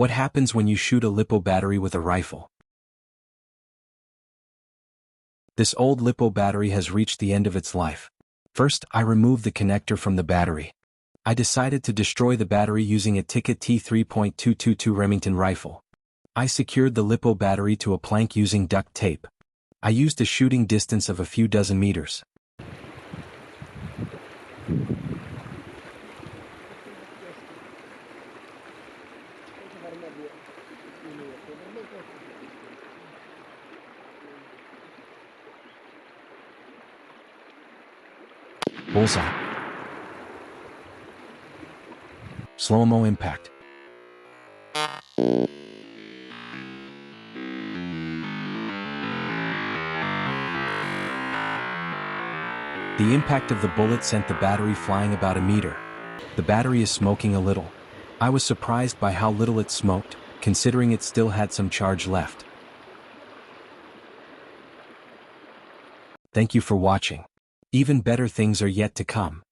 What happens when you shoot a LiPo battery with a rifle? This old LiPo battery has reached the end of its life. First, I removed the connector from the battery. I decided to destroy the battery using a Tikka T3.222 Remington rifle. I secured the LiPo battery to a plank using duct tape. I used a shooting distance of a few dozen meters. Bullseye. Slow-mo impact. The impact of the bullet sent the battery flying about a meter. The battery is smoking a little. I was surprised by how little it smoked, considering it still had some charge left. Thank you for watching. Even better things are yet to come.